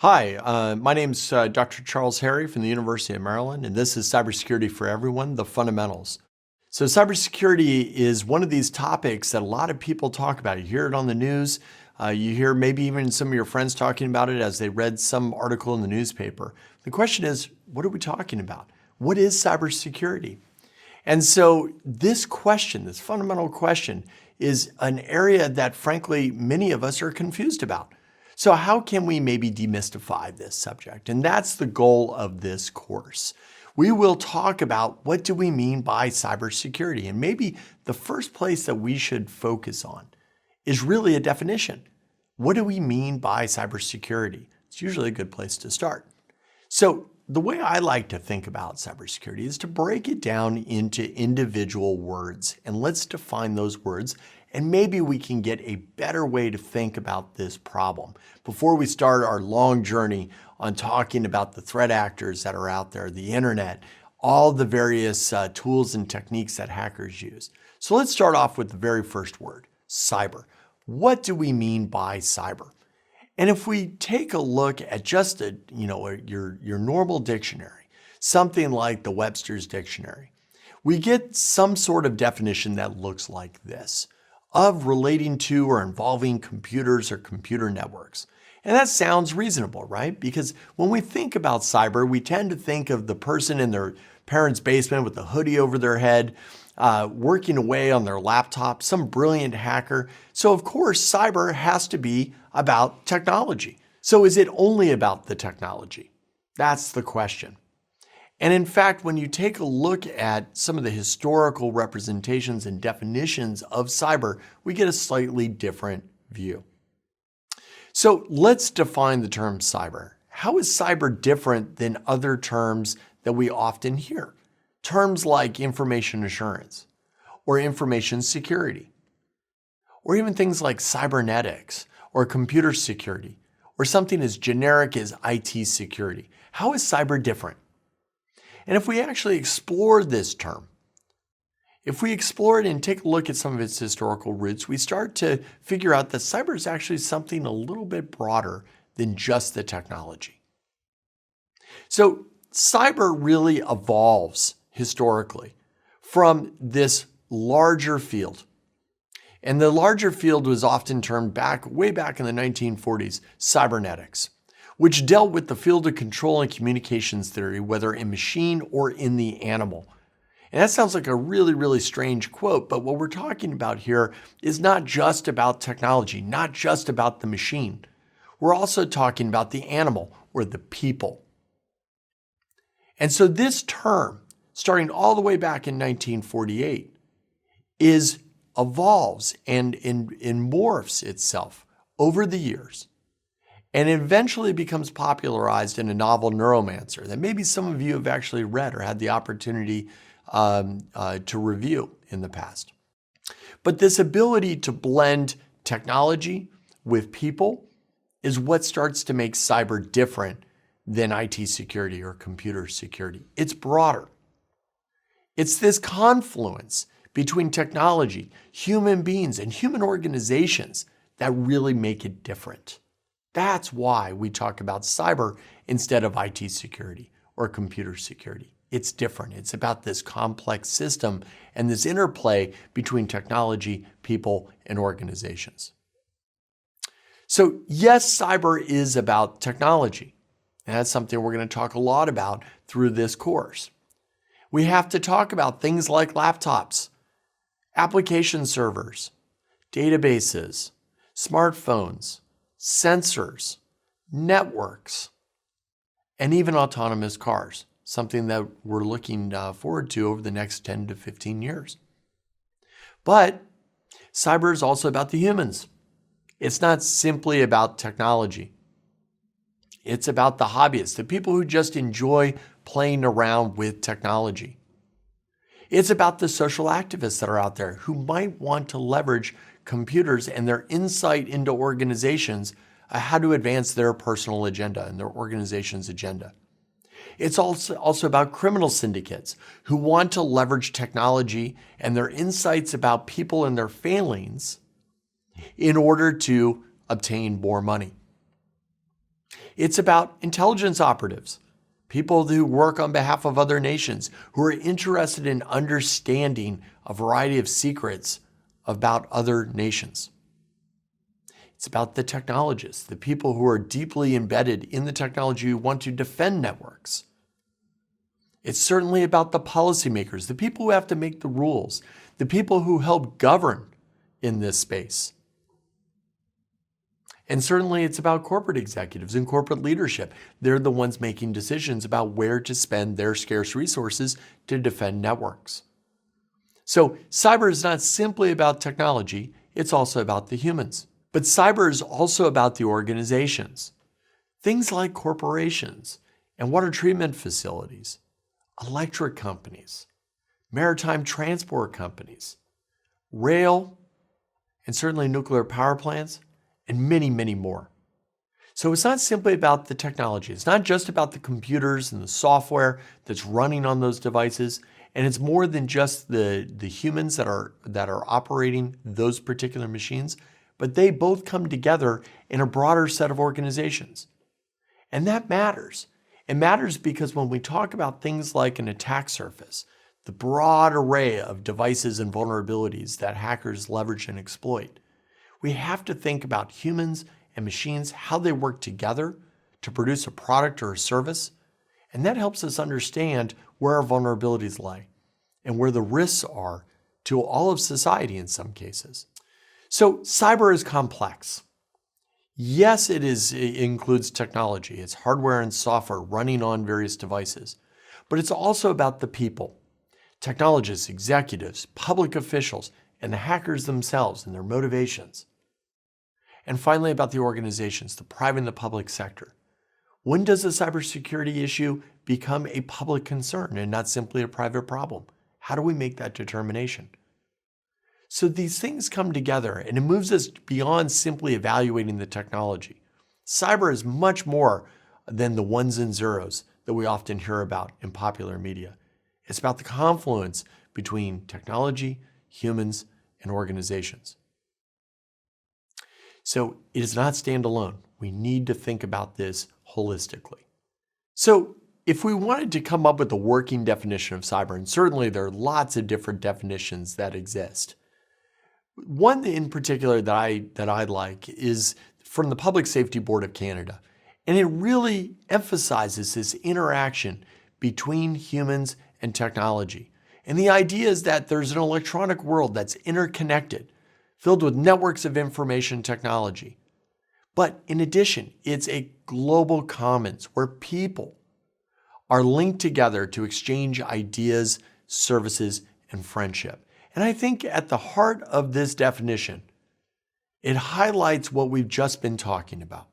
Hi, my name's Dr. Charles Harry from the University of Maryland, and this is Cybersecurity for Everyone, the Fundamentals. So cybersecurity is one of these topics that a lot of people talk about. You hear it on the news. You hear maybe even some of your friends talking about it as they read some article in the newspaper. The question is, what are we talking about? What is cybersecurity? And so this question, this fundamental question, is an area that frankly many of us are confused about. So how can we maybe demystify this subject? And that's the goal of this course. We will talk about what do we mean by cybersecurity, and maybe the first place that we should focus on is really a definition. What do we mean by cybersecurity? It's usually a good place to start. So the way I like to think about cybersecurity is to break it down into individual words, and let's define those words, and maybe we can get a better way to think about this problem before we start our long journey on talking about the threat actors that are out there, the internet, all the various tools and techniques that hackers use. So let's start off with the very first word, cyber. What do we mean by cyber? And if we take a look at just your normal dictionary, something like the Webster's Dictionary, we get some sort of definition that looks like this: of relating to or involving computers or computer networks. And that sounds reasonable, right? Because when we think about cyber, we tend to think of the person in their parents' basement with the hoodie over their head, working away on their laptop, some brilliant hacker. So of course, cyber has to be about technology. So is it only about the technology? That's the question. And in fact, when you take a look at some of the historical representations and definitions of cyber, we get a slightly different view. So let's define the term cyber. How is cyber different than other terms that we often hear? Terms like information assurance or information security, or even things like cybernetics or computer security, or something as generic as IT security. How is cyber different? And if we actually explore this term, if we explore it and take a look at some of its historical roots, we start to figure out that cyber is actually something a little bit broader than just the technology. So cyber really evolves historically from this larger field. And the larger field was often termed way back in the 1940s, cybernetics, which dealt with the field of control and communications theory, whether in machine or in the animal. And that sounds like a really, really strange quote, but what we're talking about here is not just about technology, not just about the machine. We're also talking about the animal or the people. And so this term, starting all the way back in 1948, evolves and morphs itself over the years, and eventually becomes popularized in a novel, Neuromancer, that maybe some of you have actually read or had the opportunity to review in the past. But this ability to blend technology with people is what starts to make cyber different than IT security or computer security. It's broader. It's this confluence between technology, human beings, and human organizations that really make it different. That's why we talk about cyber instead of IT security or computer security. It's different. It's about this complex system and this interplay between technology, people, and organizations. So yes, cyber is about technology. And that's something we're going to talk a lot about through this course. We have to talk about things like laptops, application servers, databases, smartphones, sensors, networks, and even autonomous cars, something that we're looking forward to over the next 10 to 15 years. But cyber is also about the humans. It's not simply about technology. It's about the hobbyists, the people who just enjoy playing around with technology. It's about the social activists that are out there who might want to leverage computers and their insight into organizations how to advance their personal agenda and their organization's agenda. It's also about criminal syndicates who want to leverage technology and their insights about people and their failings in order to obtain more money. It's about intelligence operatives, people who work on behalf of other nations, who are interested in understanding a variety of secrets about other nations. It's about the technologists, the people who are deeply embedded in the technology who want to defend networks. It's certainly about the policymakers, the people who have to make the rules, the people who help govern in this space. And certainly it's about corporate executives and corporate leadership. They're the ones making decisions about where to spend their scarce resources to defend networks. So cyber is not simply about technology, it's also about the humans. But cyber is also about the organizations. Things like corporations and water treatment facilities, electric companies, maritime transport companies, rail, and certainly nuclear power plants, and many, many more. So it's not simply about the technology. It's not just about the computers and the software that's running on those devices. And it's more than just the humans that are operating those particular machines, but they both come together in a broader set of organizations. And that matters. It matters because when we talk about things like an attack surface, the broad array of devices and vulnerabilities that hackers leverage and exploit, we have to think about humans and machines, how they work together to produce a product or a service. And that helps us understand where our vulnerabilities lie and where the risks are to all of society in some cases. So cyber is complex. Yes, it includes technology. It's hardware and software running on various devices. But it's also about the people, technologists, executives, public officials, and the hackers themselves and their motivations. And finally, about the organizations, the private and the public sector. When does a cybersecurity issue become a public concern and not simply a private problem? How do we make that determination? So these things come together and it moves us beyond simply evaluating the technology. Cyber is much more than the ones and zeros that we often hear about in popular media. It's about the confluence between technology, humans, and organizations. So it does not stand alone. We need to think about this holistically. So if we wanted to come up with a working definition of cyber, and certainly there are lots of different definitions that exist, one in particular that I like is from the Public Safety Board of Canada. And it really emphasizes this interaction between humans and technology. And the idea is that there's an electronic world that's interconnected, filled with networks of information technology. But in addition, it's a global commons where people are linked together to exchange ideas, services, and friendship. And I think at the heart of this definition, it highlights what we've just been talking about,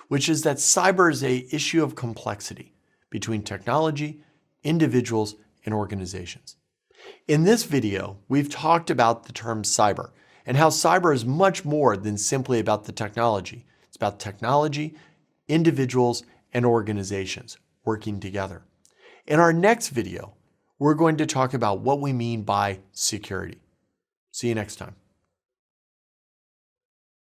which is that cyber is an issue of complexity between technology, individuals, and organizations. In this video, we've talked about the term cyber and how cyber is much more than simply about the technology. It's about technology, individuals, and organizations working together. In our next video, we're going to talk about what we mean by security. See you next time.